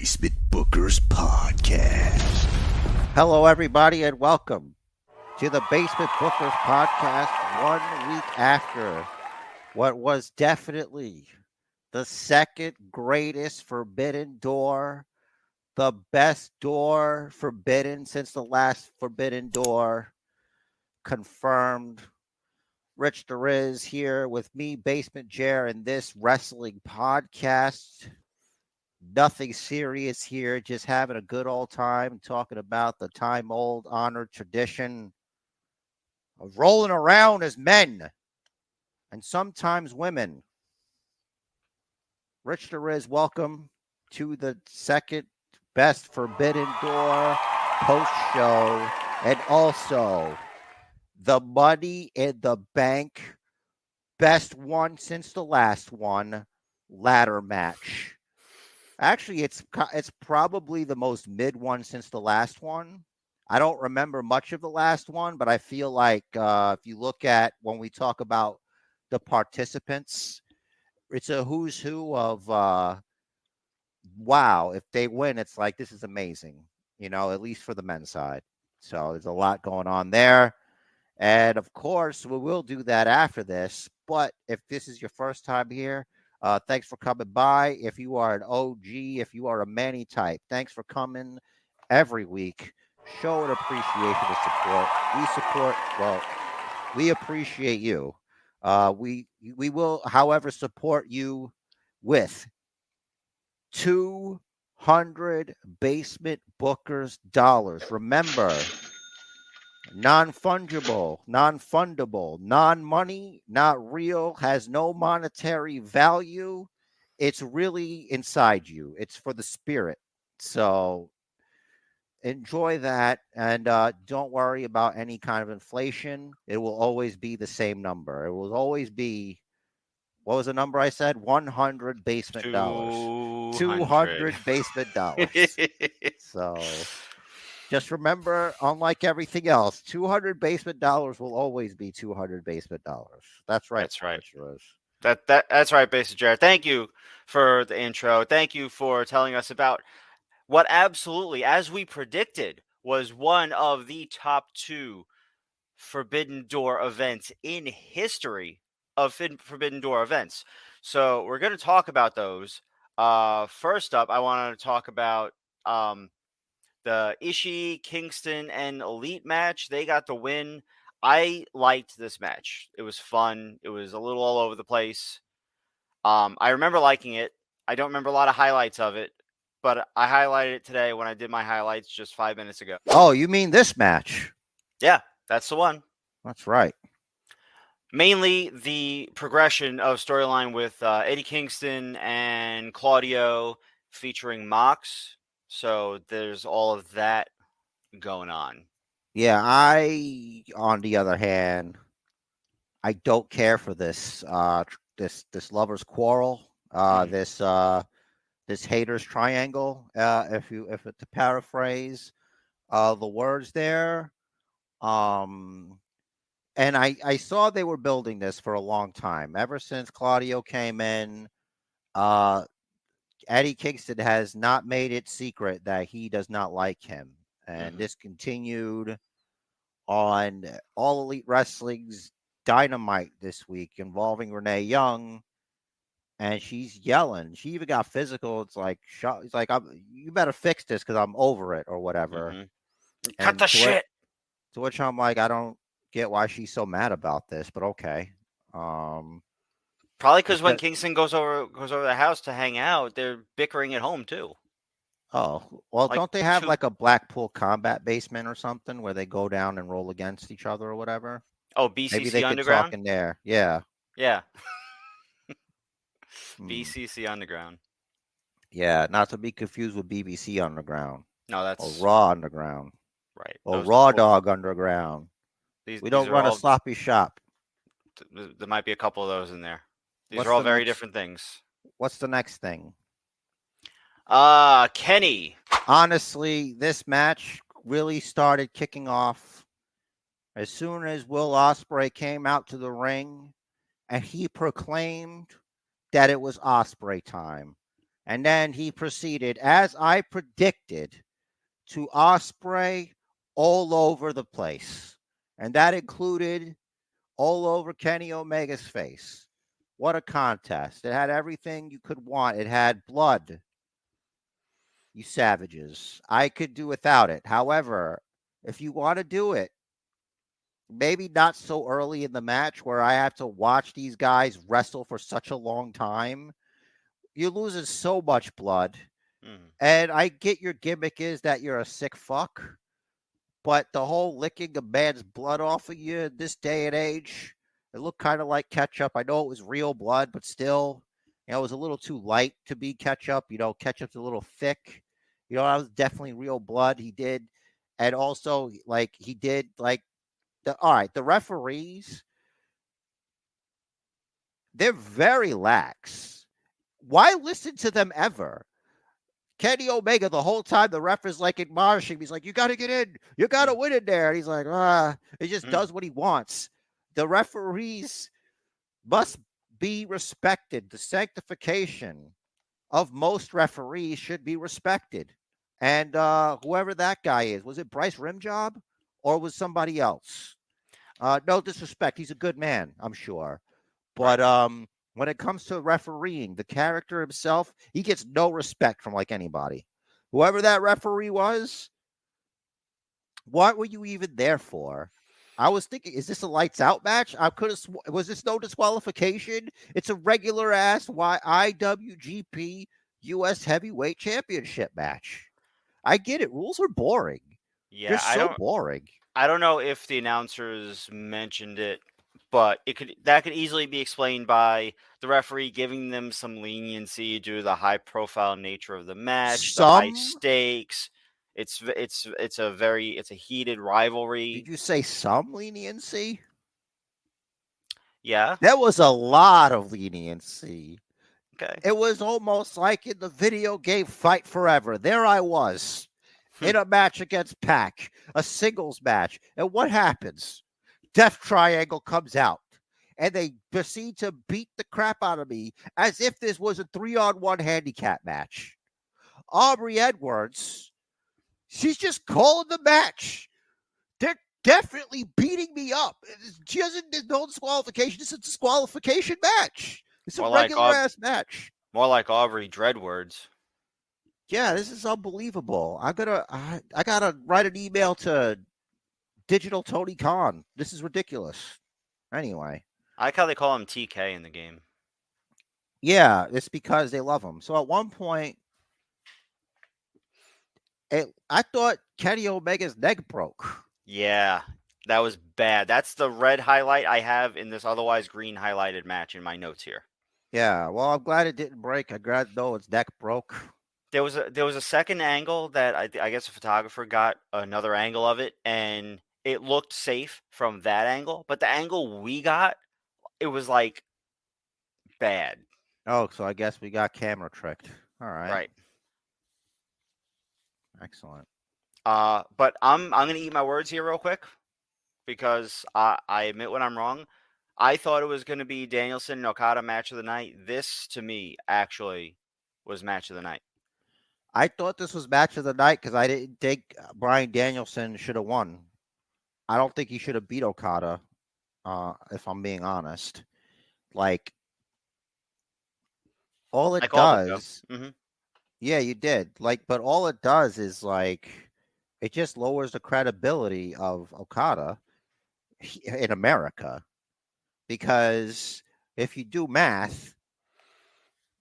Basement Bookers Podcast. Hello, everybody, and welcome to the Basement Bookers Podcast 1 week after what was definitely the second greatest Forbidden Door, the best door forbidden since the last Forbidden Door, confirmed. Rich the Riz here with me, Basement Jer, and this wrestling podcast. Nothing serious here, just having a good old time talking about the time old honored tradition of rolling around as men and sometimes women. Rich the Riz, welcome to the second best Forbidden Door post show and also the Money in the Bank best one since the last one ladder match. Actually, it's probably the most mid one since the last one. I don't remember much of the last one, but I feel like if you look at when we talk about the participants, it's a who's who of wow. If they win, it's like this is amazing, at least for the men's side. So there's a lot going on there. And of course, we will do that after this. But if this is your first time here, thanks for coming by. If you are an OG, if you are a Manny type, thanks for coming every week. Show an appreciation and support. We appreciate you. We will, however, support you with 200 Basement Bookers dollars. Remember, non-fungible, non-fundable, non-money, not real, has no monetary value. It's really inside you. It's for the spirit. So enjoy that, and don't worry about any kind of inflation. It will always be the same number. It will always be, what was the number I said? 100 basement dollars. 200 basement dollars. So just remember, unlike everything else, 200 basement dollars will always be 200 basement dollars. That's right. That's right. That's right, Basement Jared. Thank you for the intro. Thank you for telling us about what absolutely, as we predicted, was one of the top two Forbidden Door events in history of Forbidden Door events. So we're going to talk about those. First up, I wanted to talk about the Ishii, Kingston, and Elite match. They got the win. I liked this match. It was fun. It was a little all over the place. I remember liking it. I don't remember a lot of highlights of it, but I highlighted it today when I did my highlights just 5 minutes ago. Oh, you mean this match? Yeah, that's the one. That's right. Mainly the progression of storyline with Eddie Kingston and Claudio featuring Mox. So there's all of that going on. Yeah, on the other hand, I don't care for this this lovers quarrel, this haters triangle. If to paraphrase the words there, and I saw they were building this for a long time. Ever since Claudio came in, Eddie Kingston has not made it secret that he does not like him, and this continued on All Elite Wrestling's Dynamite this week involving Renee Young, and she's yelling. She even got physical. It's like, you better fix this because I'm over it or whatever. Cut the shit. To which I'm like, I don't get why she's so mad about this, but okay. Probably because when Kingston goes over the house to hang out, they're bickering at home too. Oh, well, don't they have like a Blackpool combat basement or something where they go down and roll against each other or whatever? Oh, BCC Maybe they Underground? could talk in there. Yeah. Yeah. BCC Underground. Yeah, not to be confused with BBC Underground. No, that's... Or Raw Underground. Right. Or Raw Dog Underground. We don't run a sloppy shop. There might be a couple of those in there. These are all very different things. What's the next thing? Kenny. Honestly, this match really started kicking off as soon as Will Ospreay came out to the ring and he proclaimed that it was Ospreay time. And then he proceeded, as I predicted, to Osprey all over the place. And that included all over Kenny Omega's face. What a contest. It had everything you could want. It had blood, you savages. I could do without it. However, if you want to do it, maybe not so early in the match where I have to watch these guys wrestle for such a long time. You're losing so much blood. Mm. And I get your gimmick is that you're a sick fuck, but the whole licking a man's blood off of you in this day and age, it looked kind of like ketchup. I know it was real blood, but still, it was a little too light to be ketchup. Ketchup's a little thick. That was definitely real blood he did. And also, like, he did, like, all right, the referees, they're very lax. Why listen to them ever? Kenny Omega, the whole time, the ref is like admonishing. He's like, you got to get in. You got to win in there. And he's like, he just does what he wants. The referees must be respected. The sanctification of most referees should be respected. And whoever that guy is, was it Bryce Rimjob or was somebody else? No disrespect. He's a good man, I'm sure. But when it comes to refereeing, the character himself, he gets no respect from like anybody. Whoever that referee was, what were you even there for? I was thinking, is this a lights out match? Was this no disqualification? It's a regular ass IWGP US Heavyweight Championship match. I get it. Rules are boring. Yeah, They're so boring. I don't know if the announcers mentioned it, but that could easily be explained by the referee giving them some leniency due to the high profile nature of the match, the high stakes. It's a heated rivalry. Did you say some leniency? Yeah. There was a lot of leniency. Okay. It was almost like in the video game Fight Forever. There I was in a match against Pac, a singles match. And what happens? Death Triangle comes out and they proceed to beat the crap out of me as if this was a 3-on-1 handicap match. Aubrey Edwards, she's just calling the match. They're definitely beating me up. There's no disqualification. This is a disqualification match. It's a regular ass match. More like Aubrey Dreadwords. Yeah, this is unbelievable. I gotta write an email to Digital Tony Khan. This is ridiculous. Anyway, I like how they call him TK in the game. Yeah, it's because they love him. So at one point, I thought Kenny Omega's neck broke. Yeah, that was bad. That's the red highlight I have in this otherwise green highlighted match in my notes here. Yeah, well, I'm glad it didn't break. I'm glad though its neck broke. There was a second angle that I guess a photographer got another angle of it, and it looked safe from that angle. But the angle we got, it was like bad. Oh, so I guess we got camera tricked. All right. Right. Excellent. But I'm gonna eat my words here real quick because I admit when I'm wrong. I thought it was gonna be Danielson and Okada match of the night. This to me actually was match of the night. I thought this was match of the night because I didn't think Bryan Danielson should have won. I don't think he should have beat Okada, if I'm being honest. Like, all it does... Mm-hmm. Yeah, you did. But all it does is, it just lowers the credibility of Okada in America. Because if you do math,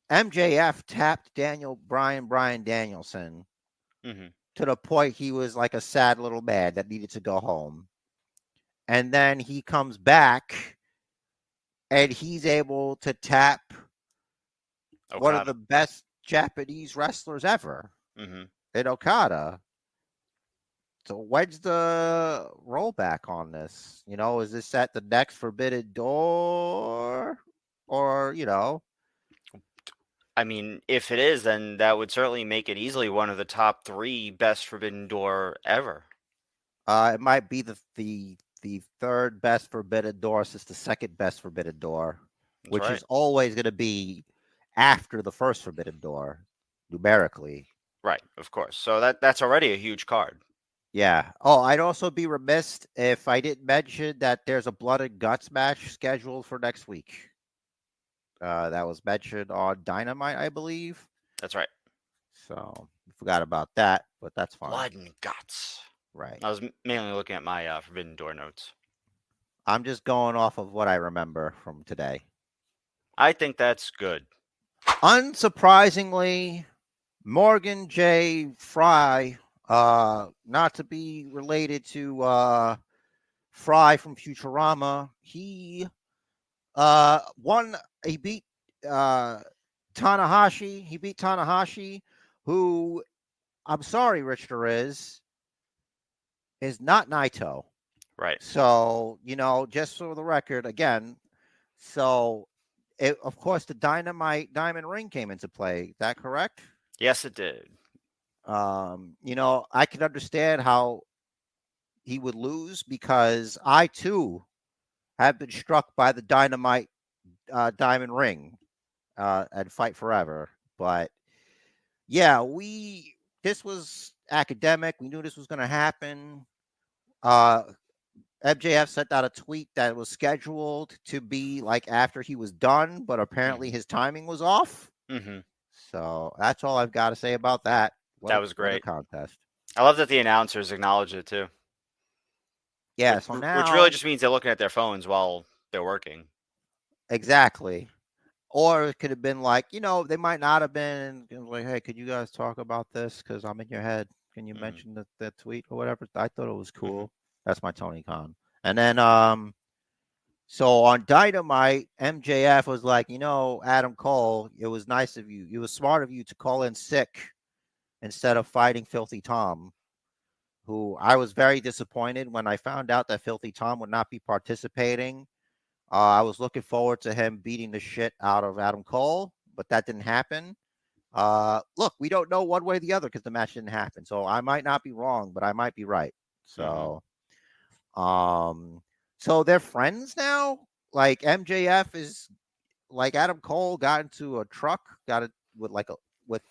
MJF tapped Bryan Danielson to the point he was like a sad little man that needed to go home. And then he comes back and he's able to tap one of the best Japanese wrestlers ever in Okada. So when's the rollback on this? Is this at the next Forbidden Door? Or, I mean, if it is, then that would certainly make it easily one of the top 3 best Forbidden Door ever. It might be the third best Forbidden Door since the second best Forbidden Door, which is always going to be after the first Forbidden Door. numerically. Right, of course. So that's already a huge card. Yeah. Oh, I'd also be remiss if I didn't mention that there's a blood and guts match scheduled for next week. That was mentioned on Dynamite, I believe. That's right. So forgot about that, but that's fine. Blood and guts. Right. I was mainly looking at my Forbidden Door notes. I'm just going off of what I remember from today. I think that's good. Unsurprisingly, Morgan J. Fry, not to be related to Fry from Futurama, he won. He beat Tanahashi. He beat Tanahashi, who I'm sorry, Richter is not Naito. Right. So just for the record, again, so of course the Dynamite Diamond Ring came into play. Is that correct? Yes, it did. I can understand how he would lose because I too have been struck by the Dynamite Diamond Ring and Fight Forever. But yeah, this was academic. We knew this was going to happen. MJF sent out a tweet that was scheduled to be like after he was done, but apparently his timing was off. Mm-hmm. So that's all I've got to say about that. That was What a great. contest. I love that the announcers acknowledged it too. Yeah, Which, so which really now just means they're looking at their phones while they're working. exactly. Or it could have been like, they might not have been like, hey, could you guys talk about this? Because I'm in your head. Can you mention the tweet or whatever? I thought it was cool. That's my Tony Khan. And then so on Dynamite, MJF was like, Adam Cole, it was nice of you. It was smart of you to call in sick instead of fighting Filthy Tom, who I was very disappointed when I found out that Filthy Tom would not be participating. I was looking forward to him beating the shit out of Adam Cole, but that didn't happen. Look, we don't know one way or the other because the match didn't happen. So I might not be wrong, but I might be right. So, so they're friends now. Like MJF is like Adam Cole got into a truck, got it with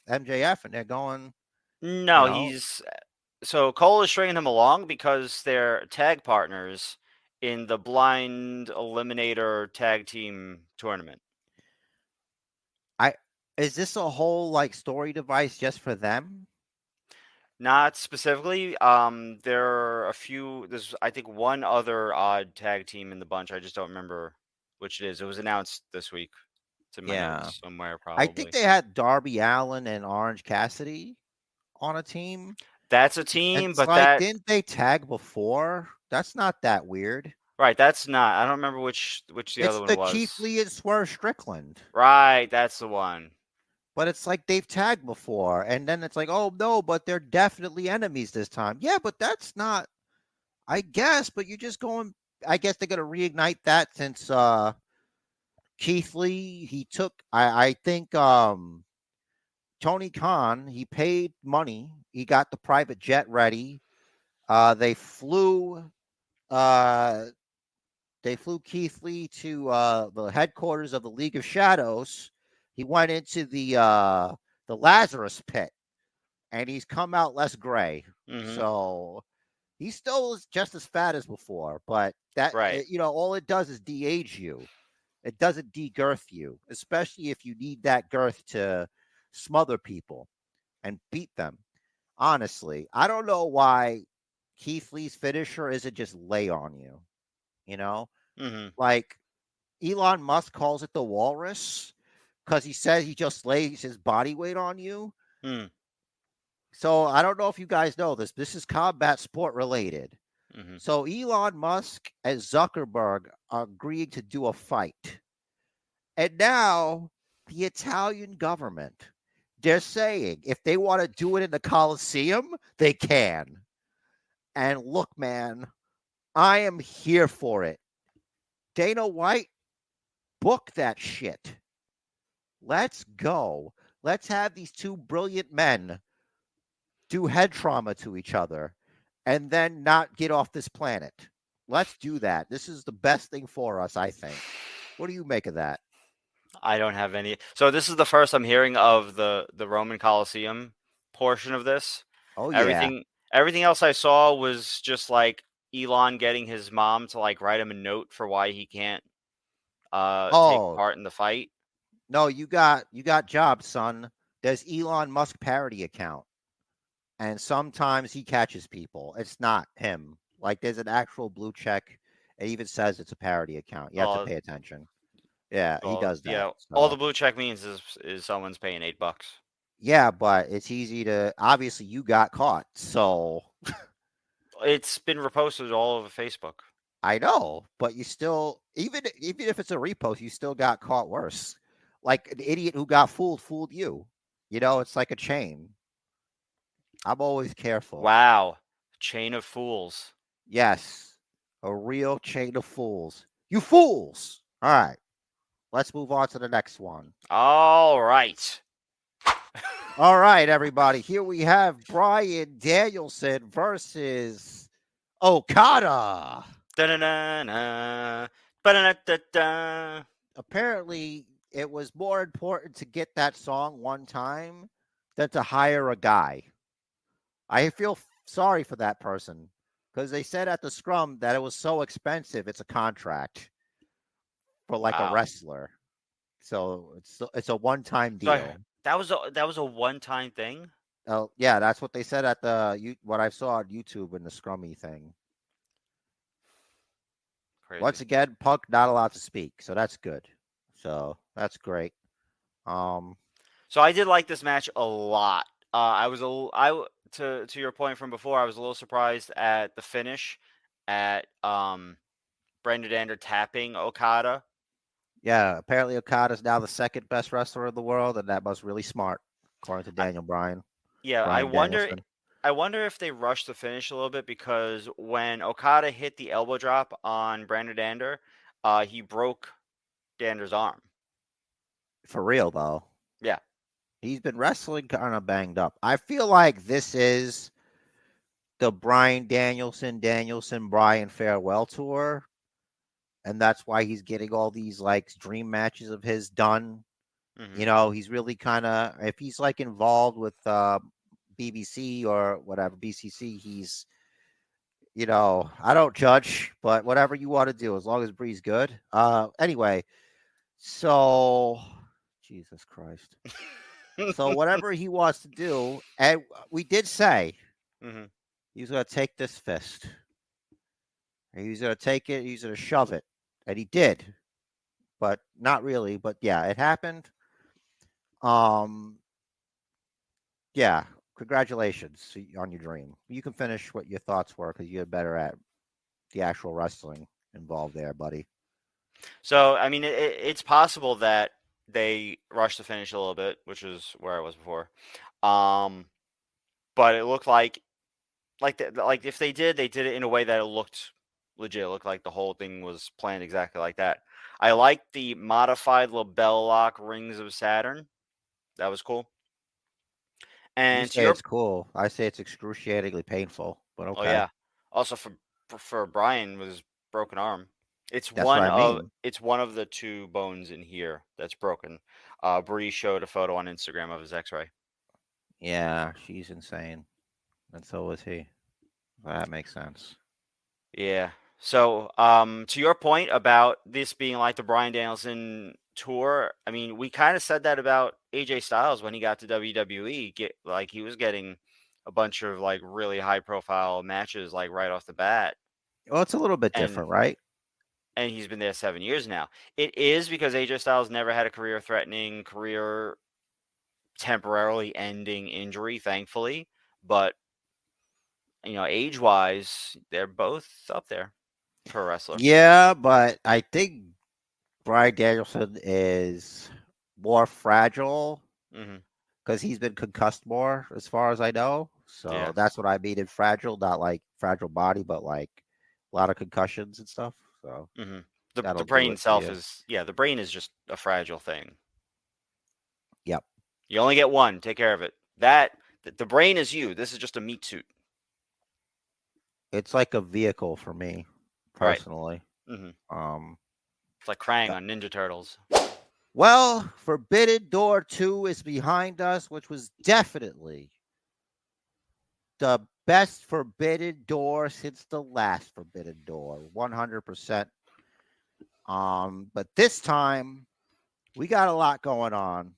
MJF, and they're going. No, so Cole is stringing him along because they're tag partners in the Blind Eliminator Tag Team Tournament. Is this a whole like story device just for them? Not specifically. There are a few. There's, I think, one other odd tag team in the bunch. I just don't remember which it is. It was announced this week. It's in my notes somewhere, I think probably. they had Darby Allin and Orange Cassidy on a team. That's a team, It's but like, didn't they tag before? That's not that weird. right. That's not. I don't remember which the other one It's the was. Keith Lee and Swerve Strickland. Right, that's the one. But it's like they've tagged before, and then it's like, oh no, but they're definitely enemies this time. Yeah, but that's not. I guess, but you're just going. I guess they're gonna reignite that since Keith Lee. He took. I think Tony Khan. He paid money. He got the private jet ready. They flew. They flew Keith Lee to the headquarters of the League of Shadows. He went into the Lazarus pit, and he's come out less gray. So he's still just as fat as before, but that all it does is de-age you. It doesn't de-girth you, especially if you need that girth to smother people and beat them. Honestly, I don't know why Keith Lee's finisher isn't just lay on you. Like Elon Musk calls it the walrus because he says he just lays his body weight on you. So I don't know if you guys know this. This is combat sport related. So Elon Musk and Zuckerberg are agreeing to do a fight. And now the Italian government, they're saying if they want to do it in the Coliseum, they can. And look, man, I am here for it. Dana White, book that shit. Let's go. Let's have these two brilliant men do head trauma to each other and then not get off this planet. Let's do that. This is the best thing for us, I think. What do you make of that? I don't have any. So this is the first I'm hearing of the Roman Colosseum portion of this. Oh yeah. Everything else I saw was just like Elon getting his mom to like write him a note for why he can't take Oh part in the fight. no, you got jobs, son. There's Elon Musk parody account, and sometimes he catches people. It's not him. Like there's an actual blue check. It even says it's a parody account. You have to Uh, pay attention. Yeah, he does that. yeah, all the So blue check means is someone's paying $8. yeah, but it's easy to. Obviously, you got caught. So It's been reposted all over Facebook. I know, but you still, even if it's a repost, you still got caught worse. Like an idiot who got fooled you. It's like a chain. I'm always careful. Wow, chain of fools. Yes, a real chain of fools. You fools! All right, let's move on to the next one. All right. All right, everybody. Here we have Bryan Danielson versus Okada. Da-na-na-na. Ba-da-da-da-da. Apparently, it was more important to get that song one time than to hire a guy. I feel sorry for that person because they said at the scrum that it was so expensive. It's a contract for like a Wow. wrestler, so it's a one time So deal. that was a one-time thing. Oh yeah, that's what they said at what I saw on YouTube in the scrummy thing. Crazy. Once again, Punk not allowed to speak, so that's good. So that's great. Um, So I did like this match a lot. I was a l- I w- to your point from before. I was a little surprised at the finish at Brandon Dander tapping Okada. yeah, apparently Okada's now the second best wrestler in the world, and that was really smart, according to I, Daniel Bryan. yeah, Bryan Danielson. I wonder if they rushed the finish a little bit because when Okada hit the elbow drop on Brandon Dander, he broke Dander's arm. For real though. Yeah. He's been wrestling kind of banged up. I feel like this is the Bryan Danielson Bryan farewell tour, and that's why he's getting all these like dream matches of his done. Hmm. He's really kind of, if he's like involved with BBC or whatever BCC, he's, I don't judge, but whatever you want to do, as long as Bree's good. Anyway, so Jesus Christ. So whatever he wants to do, and we did say Hmm. he's going to take this fist. And he's going to take it. He's going to shove it, and he did, but not really. But yeah, it happened. Um, yeah. Congratulations on your dream. You can finish what your thoughts were because you're better at the actual wrestling involved there, buddy. So I mean, it's possible that they rushed the finish a little bit, which is where I was before. Um, but it looked like if they did it in a way that it looked legit. It looked like the whole thing was planned exactly like that. I like the modified label lock rings of Saturn. That was cool. You And to say your it's cool. I say it's excruciatingly painful, but oh okay. yeah, also for Brian with his broken arm, That's what I mean. it's one of the two bones in here that's broken. Bree showed a photo on Instagram of his X-ray. Yeah, she's insane. And so was he. That makes sense. Yeah. So, to your point about this being like the Bryan Danielson tour, I mean, we kind of said that about AJ Styles when he got to WWE. He was getting a bunch of like really high profile matches like right off the bat, Well, it's a little bit and different, right? he's been there 7 years now. It is because AJ Styles never had a career threatening, career temporarily ending injury, thankfully. But age wise, they're both up there for a wrestler. Yeah, but I think Bryan Danielson is more fragile Hmm. because he's been concussed more, as far as I know. So Yeah. that's what I mean in fragile, not like fragile body, but like a lot of concussions and stuff. So Hmm. The that'll do brain it to itself you. is the brain is just a fragile thing. Yep. You only get one. Take care of it. The brain is you. This is just a meat suit. It's like a vehicle for me, Right. personally. Hmm. Um, It's like Krang uh, on Ninja Turtles. Well, Forbidden Door 2 is behind us, which was definitely the best Forbidden Door since the last Forbidden Door, 100%. But this time we got a lot going on.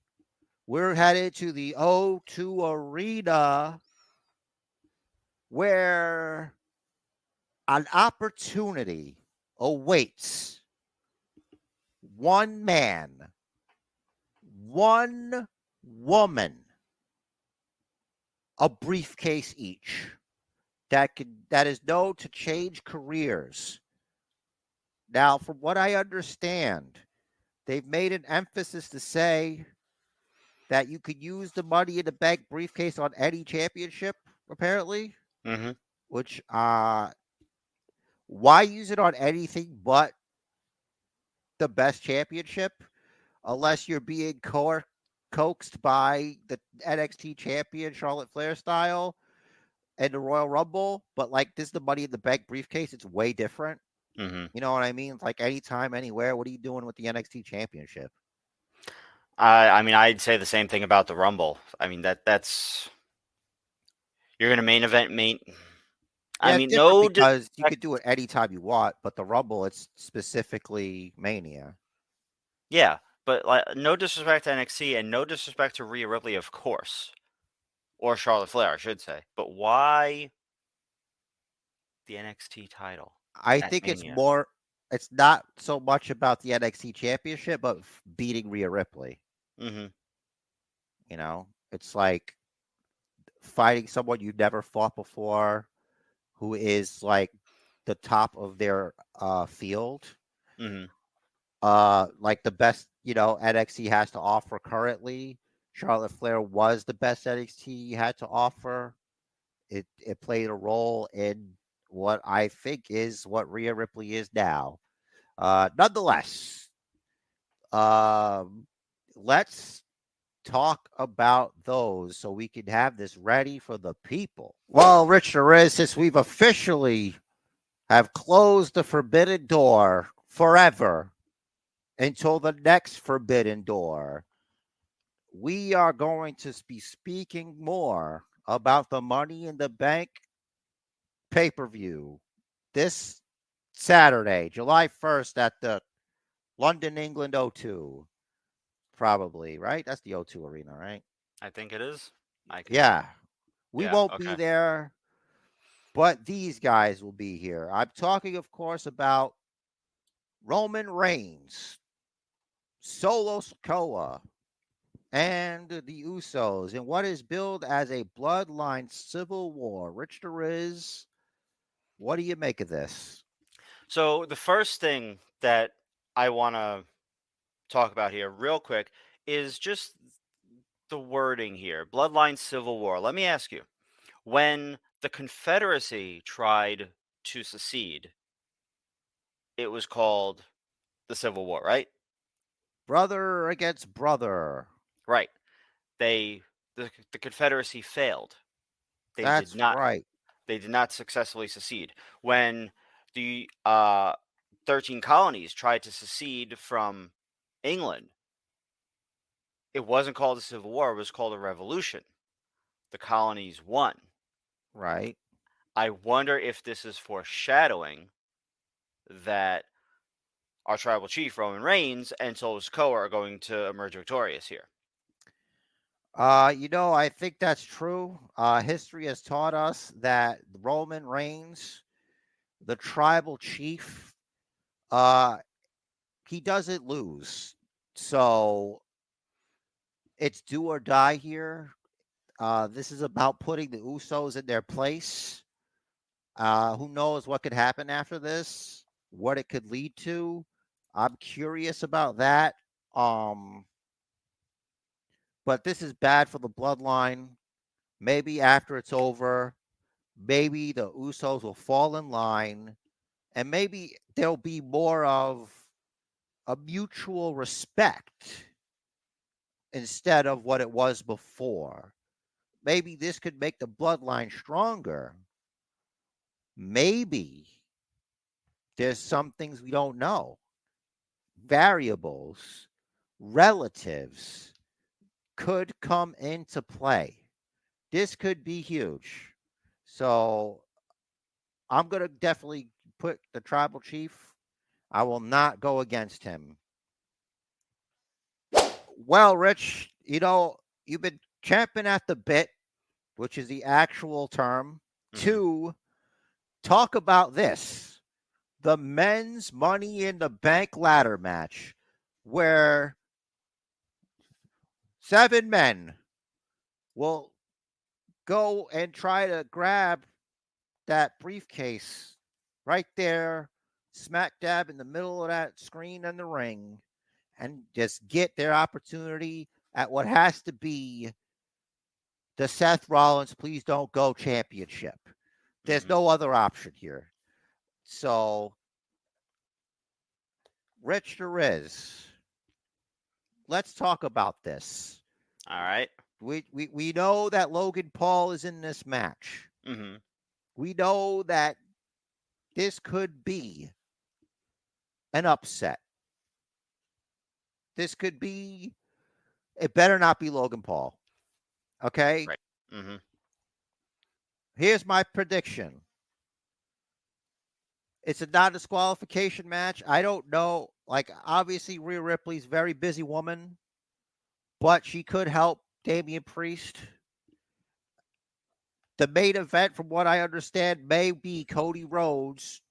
We're headed to the O2 Arena where an opportunity awaits one man, one woman, a briefcase each that is known to change careers. Now, from what I understand, they've made an emphasis to say that you could use the Money in the Bank briefcase on any championship, apparently. Mm-hmm. Which why use it on anything but the best championship unless you're being coaxed by the NXT champion Charlotte Flair style and the Royal Rumble? But like this is the Money in the Bank briefcase, it's way different. Mm-hmm. You know what I mean? It's like anytime, anywhere. What are you doing with the NXT championship? I mean, I'd say the same thing about the Rumble. I mean, that's you're gonna main event main. I Yeah, it's mean, different no because you disrespect. could do it anytime you want, but the Rumble, it's specifically Mania. Yeah, but like, no disrespect to NXT and no disrespect to Rhea Ripley, of course, or Charlotte Flair, I should say. But why the NXT title I at think Mania? it's not so much about the NXT championship, but beating Rhea Ripley. Mm-hmm. You know, it's like fighting someone you've never fought before, who is like the top of their field, Mm-hmm. like the best NXT has to offer currently. Charlotte Flair was the best NXT had to offer. It played a role in what I think is what Rhea Ripley is now. Nonetheless, um, let's talk about those so we can have this ready for the people. Well, Rich, there is, since we've officially have closed the forbidden door forever until the next forbidden door, we are going to be speaking more about the Money in the Bank pay-per-view this Saturday, July 1st at the London, England O2. Probably, right? That's the O2 Arena, right? I think it is. I can. Yeah. We Yeah. won't be Okay. there, but these guys will be here. I'm talking, of course, about Roman Reigns, Solo Sikoa, and the Usos in what is billed as a bloodline civil war. Rich Deriz, what do you make of this? So the first thing that I want to talk about here, real quick, is just the wording here: Bloodline Civil War. Let me ask you: when the Confederacy tried to secede, it was called the Civil War, right? Brother against brother. Right. They the Confederacy failed. They did That's not right. they did not successfully secede. When the 13 colonies tried to secede from England, it wasn't called a civil war, it was called a revolution. The colonies won. Right. I wonder if this is foreshadowing that our tribal chief Roman Reigns and Solo Sikoa are going to emerge victorious here. I think that's true. History has taught us that Roman Reigns, the tribal chief, uh, he doesn't lose. So it's do or die here. This is about putting the Usos in their place. Who knows what could happen after this? What it could lead to? I'm curious about that. Um, but this is bad for the bloodline. Maybe after it's over, maybe the Usos will fall in line, and maybe there'll be more of a mutual respect instead of what it was before. Maybe this could make the bloodline stronger. Maybe there's some things we don't know, variables. relatives could come into play. This could be huge. So I'm going to definitely put the tribal chief. I will not go against him. Well, Rich, you've been champing at the bit, which is the actual term, Mhm. to talk about this, the men's Money in the Bank ladder match, where 7 men will go and try to grab that briefcase right there, smack dab in the middle of that screen in the ring, and just get their opportunity at what has to be the Seth Rollins Please Don't Go championship. There's Mhm. no other option here. So, Rich the Riz, let's talk about this. All right. We know that Logan Paul is in this match. Mhm. We know that this could be an upset. This could be, it better not be Logan Paul. Okay? Right. Mhm. Here's my prediction. It's a non disqualification match. I don't know. Like, obviously, Rhea Ripley's a very busy woman, but she could help Damian Priest. The main event, from what I understand, may be Cody Rhodes,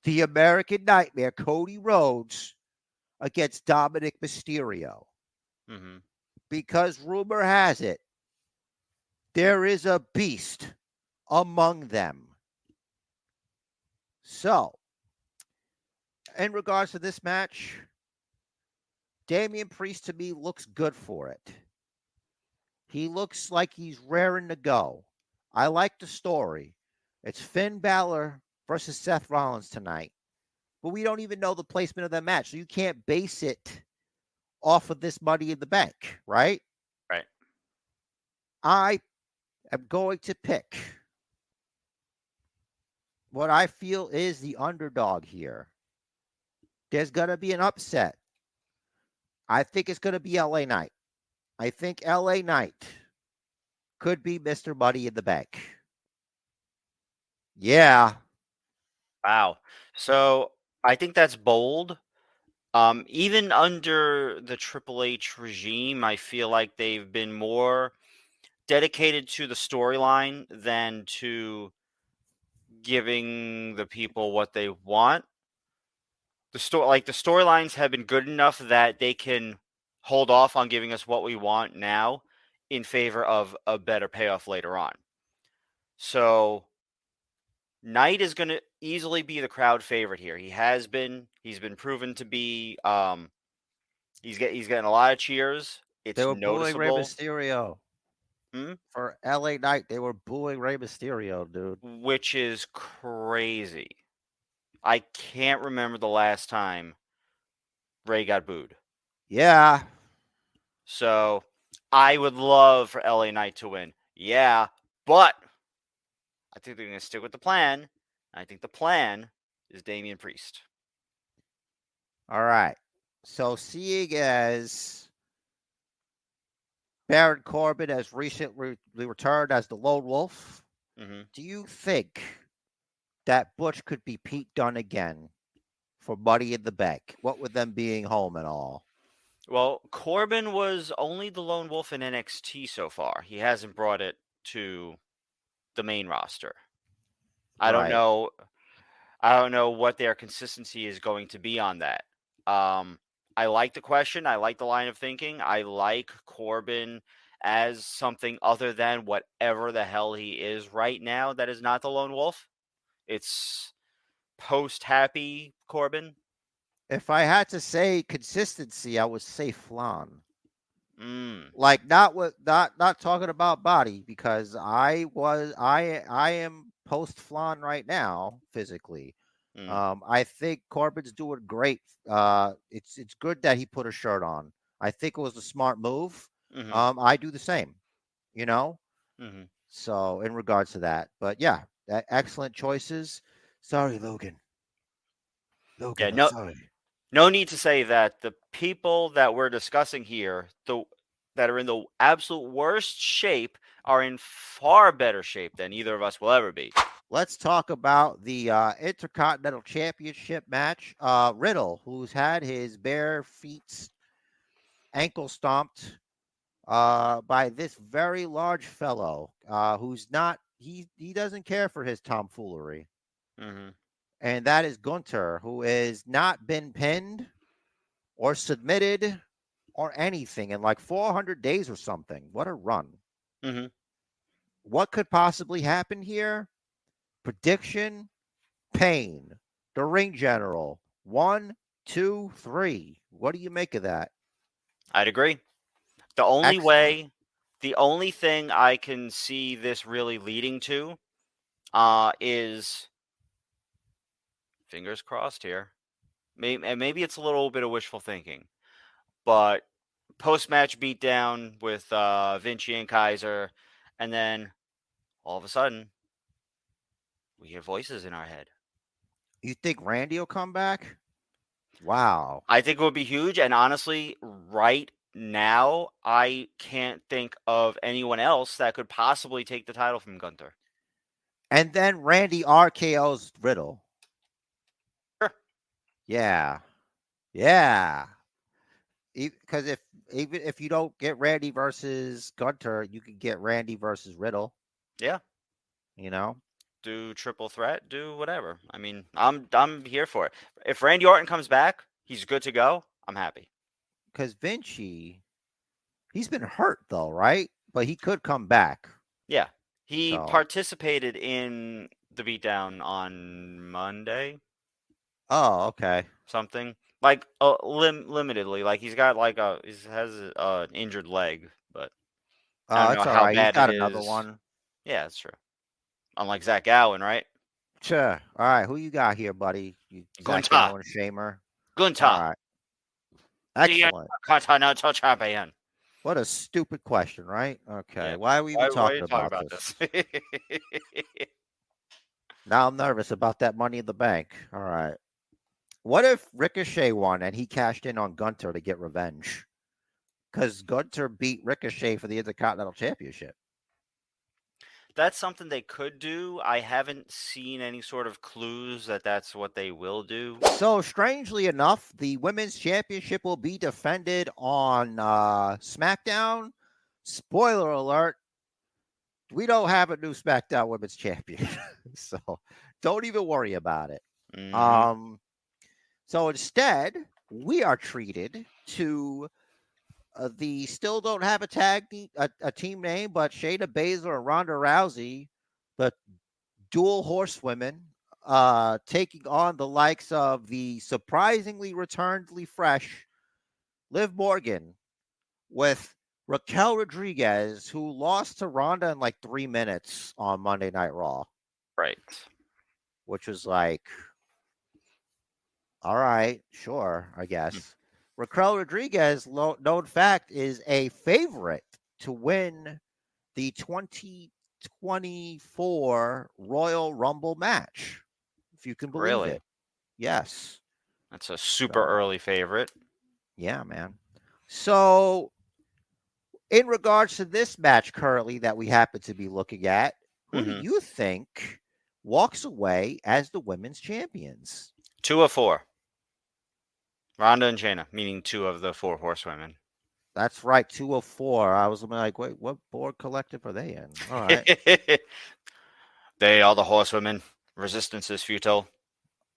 the American Nightmare, Cody Rhodes, against Dominic Mysterio. Mhm. Because rumor has it, there is a beast among them. So, in regards to this match, Damian Priest to me looks good for it. He looks like he's raring to go. I like the story. It's Finn Balor versus Seth Rollins tonight, but we don't even know the placement of that match, so you can't base it off of this Money in the Bank, right? Right. I am going to pick what I feel is the underdog here. There's going to be an upset. I think it's going to be LA Knight. I think LA Knight could be Mr. Money in the Bank. Yeah. Wow. So I think that's bold. Even under the Triple H regime, I feel like they've been more dedicated to the storyline than to giving the people what they want. The storylines have been good enough that they can hold off on giving us what we want now in favor of a better payoff later on. So Knight is going to easily be the crowd favorite here. He has been. He's been proven to be. He's getting a lot of cheers. They It's were booing Rey noticeable. Mysterio. Hmm? For LA Knight, they were booing Rey Mysterio, dude. Which is crazy. I can't remember the last time Ray got booed. Yeah. So I would love for LA Knight to win. Yeah, but I think they're going to stick with the plan. I think the plan is Damian Priest. All right. So seeing as Baron Corbin has recently returned as the Lone Wolf, Hmm. do you think that Butch could be Pete Dunne again for Money in the Bank? What with them being home and all? Well, Corbin was only the lone wolf in NXT so far. He hasn't brought it to the main roster. I don't Right. know. I don't know what their consistency is going to be on that. I like the question. I like the line of thinking. I like Corbin as something other than whatever the hell he is right now. That is not the lone wolf. It's post happy Corbin. If I had to say consistency, I would say Flan. Mm, Like not talking about body because I am post Flan right now physically. mm, I think Corbin's doing great. It's good that he put a shirt on. I think it was a smart move. mm-hmm, I do the same, you know. mm-hmm. So in regards to that, but yeah, excellent choices. Sorry, Logan. Yeah, Logan, I'm no, sorry. No need to say that the people that we're discussing here, that are in the absolute worst shape, are in far better shape than either of us will ever be. Let's talk about the Intercontinental Championship match. Riddle, who's had his bare feet ankle stomped by this very large fellow who's not, he doesn't care for his tomfoolery. Mm-hmm. And that is Gunter, who has not been pinned or submitted or anything in like 400 days or something. What a run. Mm-hmm. What could possibly happen here? Prediction, Pain, the ring general. 1, 2, 3. What do you make of that? I'd agree. Excellent. The only thing I can see this really leading to is, fingers crossed here. Maybe it's a little bit of wishful thinking, but post-match beatdown with Vinci and Kaiser, and then all of a sudden we hear voices in our head. You think Randy will come back? Wow. I think it would be huge, and honestly, right now I can't think of anyone else that could possibly take the title from Gunther. And then Randy RKO's Riddle. Sure. Yeah. Yeah. Because even if you don't get Randy versus Gunter, you can get Randy versus Riddle. Yeah. You know? Do triple threat, do whatever. I mean, I'm here for it. If Randy Orton comes back, he's good to go. I'm happy. Because Vinci, he's been hurt though, right? But he could come back. Yeah. He So. participated in the beatdown on Monday. Oh, okay. Something like limitedly. Like he's got like he has an injured leg, but I don't It's know all how right. He's bad it got another is. one. Yeah, that's true. Unlike Zach Gowen, right? Sure. All right. Who you got here, buddy? You Zach Gunter. Gowen Shamer. Gunter. All right. Excellent. Continental champion. What a stupid question, right? Okay. Yeah. Why are we Why even are you talking talking about about this? this? Now I'm nervous about that Money in the Bank. All right. What if Ricochet won and he cashed in on Gunter to get revenge? Because Gunter beat Ricochet for the Intercontinental Championship. That's something they could do. I haven't seen any sort of clues that that's what they will do. So, strangely enough, the Women's Championship will be defended on SmackDown. Spoiler alert, we don't have a new SmackDown Women's Champion. So, don't even worry about it. Mhm. So, instead, we are treated to the still don't have a team name, but Shayna Baszler and Ronda Rousey, the dual horsewomen, taking on the likes of the surprisingly returnedly fresh Liv Morgan with Raquel Rodriguez, who lost to Ronda in like 3 minutes on Monday Night Raw, Right. which was like, all right, sure, I guess. Raquel Rodriguez, known fact, is a favorite to win the 2024 Royal Rumble match, if you can believe Really? it. Yes. That's a super So, early favorite. yeah, man. So, in regards to this match currently that we happen to be looking at, who do Mhm. you think walks away as the women's champions? 2 of 4. Ronda and Shayna, meaning 2 of the 4 horsewomen. That's right, 204. I was like, wait, what board collective are they in? All right. They are the horsewomen. Resistance is futile.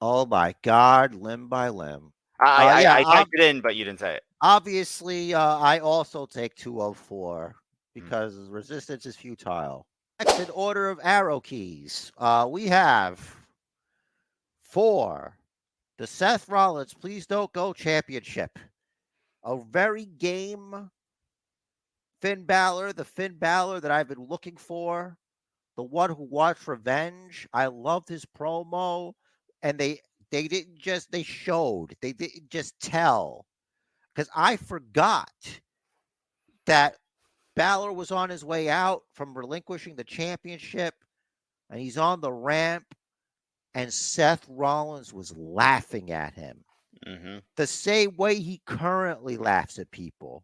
Oh my God, limb by limb. I typed it in, but you didn't say it. Obviously, I also take 204 Mm. because resistance is futile. Next in order of arrow keys, we have 4, the Seth Rollins Please Don't Go Championship. A very game Finn Balor, the Finn Balor that I've been looking for, the one who wants revenge. I loved his promo, and they didn't just they showed. They didn't just tell. Because I forgot that Balor was on his way out from relinquishing the championship, and he's on the ramp, and Seth Rollins was laughing at him. Mm-hmm. the same way he currently laughs at people.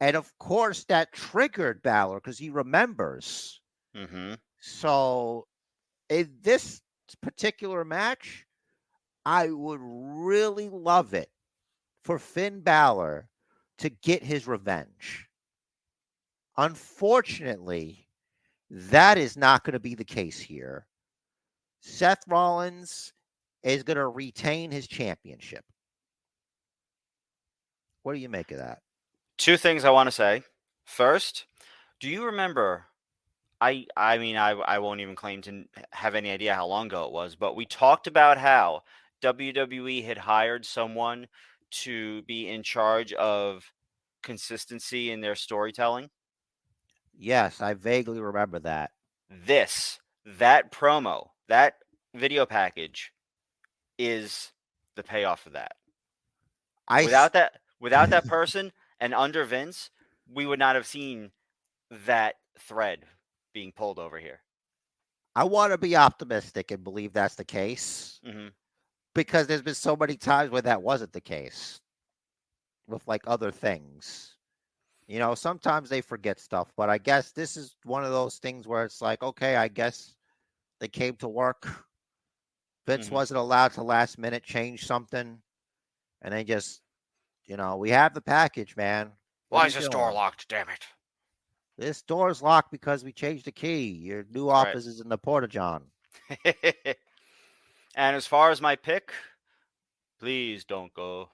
And of course, that triggered Balor because he remembers. Mm-hmm. So, in this particular match, I would really love it for Finn Balor to get his revenge. Unfortunately, that is not going to be the case here. Seth Rollins is going to retain his championship. What do you make of that? Two things I want to say. First, do you remember? I won't even claim to have any idea how long ago it was, but we talked about how WWE had hired someone to be in charge of consistency in their storytelling. Yes, I vaguely remember that. That promo, that video package is the payoff for that. I Without that person and under Vince, we would not have seen that thread being pulled over here. I want to be optimistic and believe that's the case Mm-hmm. because there's been so many times where that wasn't the case with like other things. You know, sometimes they forget stuff, but I guess this is one of those things where it's like, okay, I guess they came to work. Vince Mm-hmm. wasn't allowed to last minute change something, and they just, we have the package, man. What Why are you is this door doing? locked? Damn it! This door's locked because we changed the key. Your new That's office is in the Porta John. right. And as far as my pick, please don't go.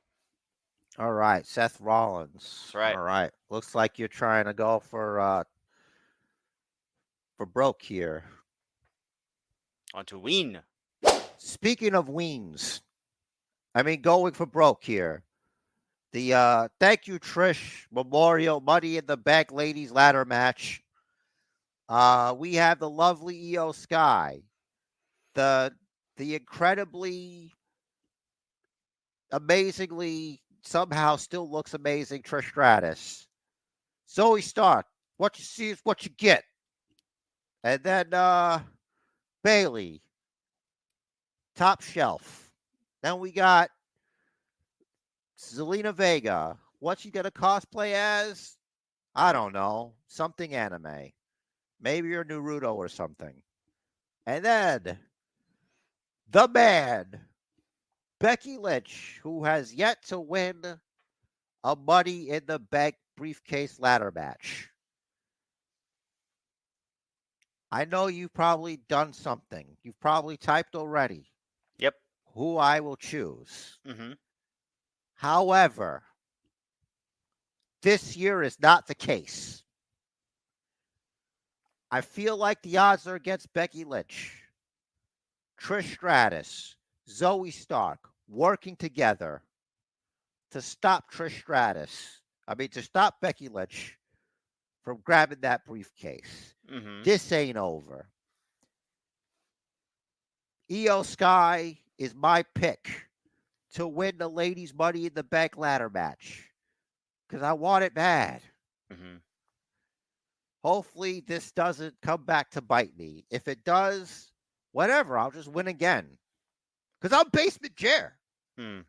All right, Seth Rollins. That's right. All right, looks like you're trying to go for broke here. On to Ween. Speaking of weens, I mean going for broke here. The thank you Trish Memorial Money in the Bank Ladies Ladder match. We have the lovely Io Sky, the incredibly, amazingly, somehow still looks amazing Trish Stratus. Zoe Stark, what you see is what you get. And then Bailey, top shelf. Then we got Zelina Vega. What's she gonna cosplay as? I don't know. Something anime. Maybe you're Naruto or something. And then the man, Becky Lynch, who has yet to win a Money in the Bank briefcase ladder match. I know you've probably done something. You've probably typed already Yep. who I will choose. Mm-hmm. However, this year is not the case. I feel like the odds are against Becky Lynch, Trish Stratus, Zoe Stark working together to stop Trish Stratus. I mean, to stop Becky Lynch from grabbing that briefcase. Mm-hmm. This ain't over. Io Sky is my pick to win the ladies' Money in the Bank ladder match because I want it bad. Mm-hmm. Hopefully, this doesn't come back to bite me. If it does, whatever, I'll just win again because I'm Basement Chair. Hmm.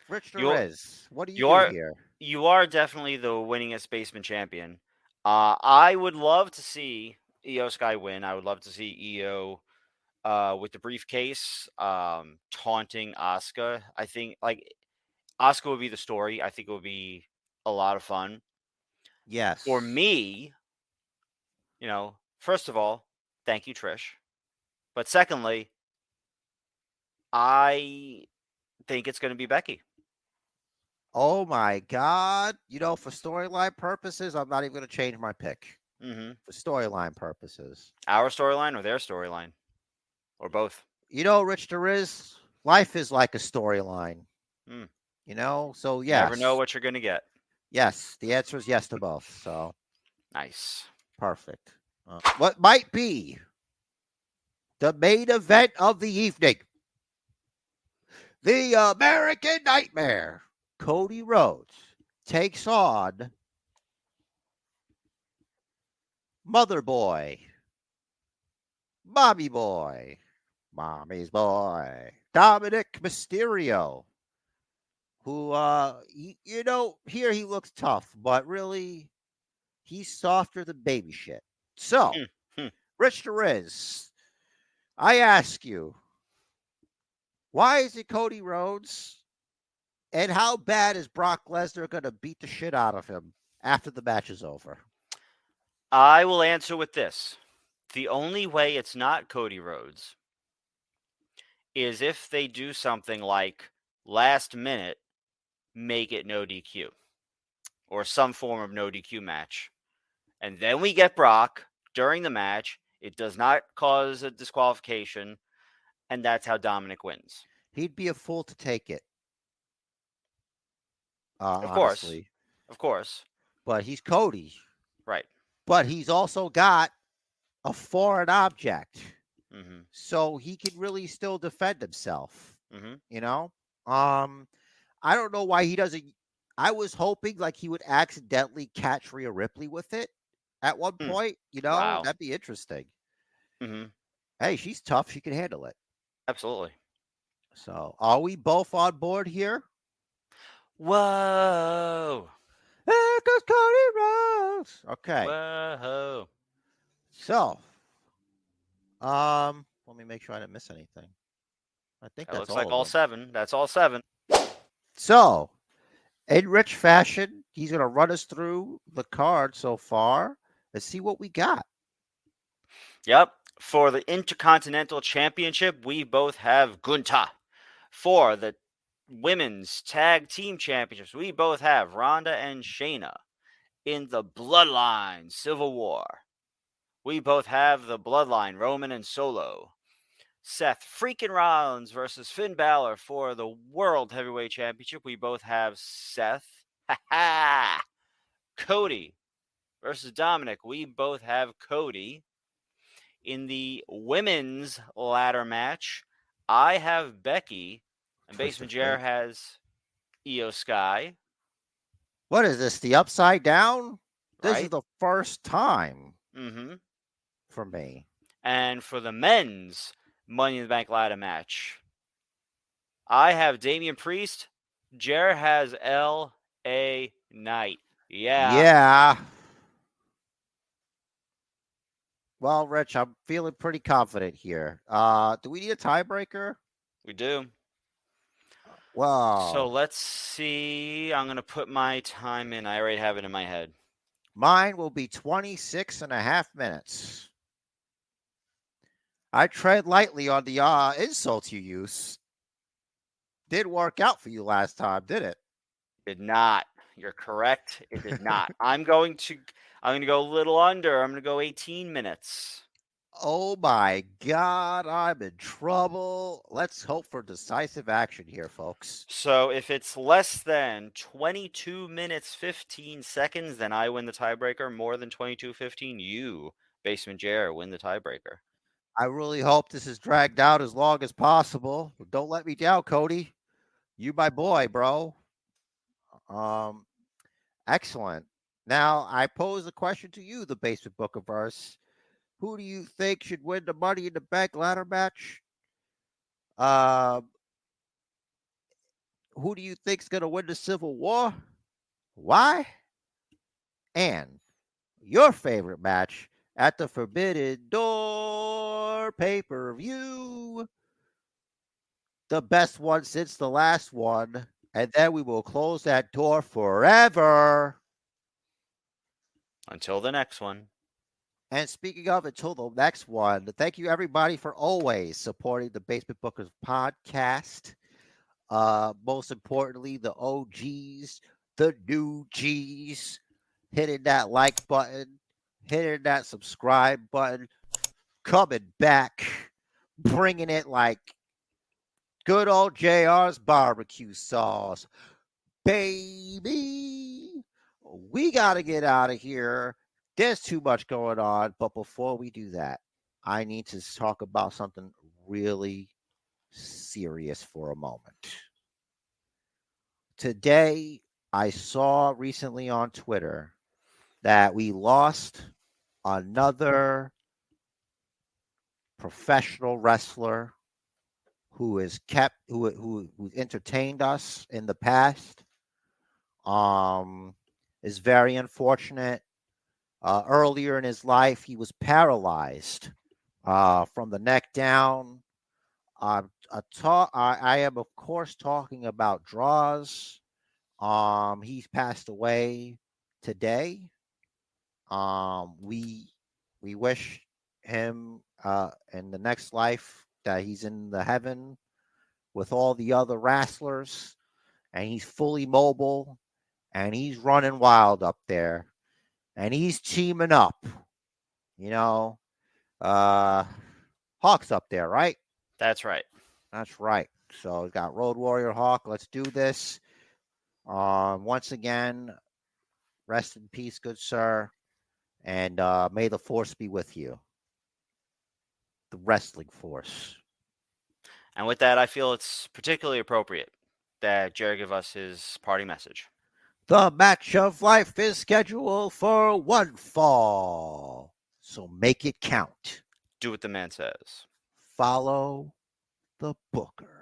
Rich You're Perez, what do you do you're here? you are definitely the winningest basement champion. I would love to see Io Sky win. I would love to see Io with the briefcase, taunting Asuka. I think like Asuka would be the story. I think it would be a lot of fun. For Yes. me, first of all, thank you, Trish. But secondly, I think it's going to be Becky. Oh my God. For storyline purposes, I'm not even going to change my pick. Mm-hmm. For storyline purposes. Our storyline or their storyline? Or both? Rich, life is like a storyline. Mm. So You never know yes. what you're going to get. Yes. The answer is yes to both. So Nice. perfect. What might be the main event of the evening? The American Nightmare, Cody Rhodes, takes on Mother Boy, Mommy Boy, Mommy's Boy, Dominic Mysterio, who, here he looks tough, but really he's softer than baby shit. So, Rich Riz, I ask you, why is it Cody Rhodes? And how bad is Brock Lesnar going to beat the shit out of him after the match is over? I will answer with this. The only way it's not Cody Rhodes is if they do something like last minute make it no DQ or some form of no DQ match. And then we get Brock during the match. It does not cause a disqualification. And that's how Dominic wins. He'd be a fool to take it. Of course. Honestly. Of course. But he's Cody. Right. But he's also got a foreign object. Mm-hmm. So he can really still defend himself. Mm-hmm. You know? I don't know why he doesn't. I was hoping like he would accidentally catch Rhea Ripley with it at one point. You know? Wow. That'd be interesting. Mm-hmm. Hey, she's tough. She can handle it. Absolutely. So are we both on board here? Whoa. There goes Cody Rhodes. Okay. Whoa. So, let me make sure I didn't miss anything. I think That that's looks like all them. 7. That's all 7. So, in rich fashion, he's going to run us through the card so far. Let's see what we got. Yep. For the Intercontinental Championship, we both have Gunta. For the Women's Tag Team Championships, we both have Ronda and Shayna. In the Bloodline Civil War, we both have the Bloodline Roman and Solo. Seth freaking Rollins versus Finn Balor for the World Heavyweight Championship. We both have Seth. Cody versus Dominic. We both have Cody. In the women's ladder match, I have Becky, and Basement Jer has Io Sky. What is this? The Upside Down? This Right? is the first time Mm-hmm. for me. And for the men's Money in the Bank ladder match, I have Damian Priest. Jer has L.A. Knight. Yeah. Well, Rich, I'm feeling pretty confident here. Do we need a tiebreaker? We do. Wow. So let's see. I'm going to put my time in. I already have it in my head. Mine will be 26 and a half minutes. I tread lightly on the insults you use. Did work out for you last time, did it? Did not. You're correct. It did not. I'm going to go a little under. I'm going to go 18 minutes. Oh my God, I'm in trouble. Let's hope for decisive action here, folks. So if it's less than 22 minutes, 15 seconds, then I win the tiebreaker. More than 22:15, you, Basement Jer, win the tiebreaker. I really hope this is dragged out as long as possible. Don't let me down, Cody. You my boy, bro. Excellent. Now, I pose a question to you, the Basement Bookerverse. Who do you think should win the Money in the Bank ladder match? Who do you think's going to win the Civil War? Why? And your favorite match at the Forbidden Door pay-per-view. The best one since the last one. And then we will close that door forever. Until the next one. And speaking of until the next one, thank you everybody for always supporting the Basement Bookers podcast. Most importantly, the OGs, the new G's, hitting that like button, hitting that subscribe button, coming back, bringing it like good old JR's barbecue sauce. Baby, we got to get out of here. There's too much going on. But before we do that, I need to talk about something really serious for a moment. Today, I saw recently on Twitter that we lost another professional wrestler who has kept who entertained us in the past. Is very unfortunate. Earlier in his life, he was paralyzed from the neck down. I am, of course, talking about Draws. He's passed away today. We wish him in the next life that he's in the heaven with all the other wrestlers, and he's fully mobile, and he's running wild up there, and he's teaming up. You know, Hawk's up there, right? That's right. That's right. So we got Road Warrior Hawk. Let's do this. Once again, rest in peace, good sir, and may the force be with you. The wrestling force. And with that, I feel it's particularly appropriate that Jared give us his party message. The match of life is scheduled for one fall, so make it count. Do what the man says. Follow the Booker.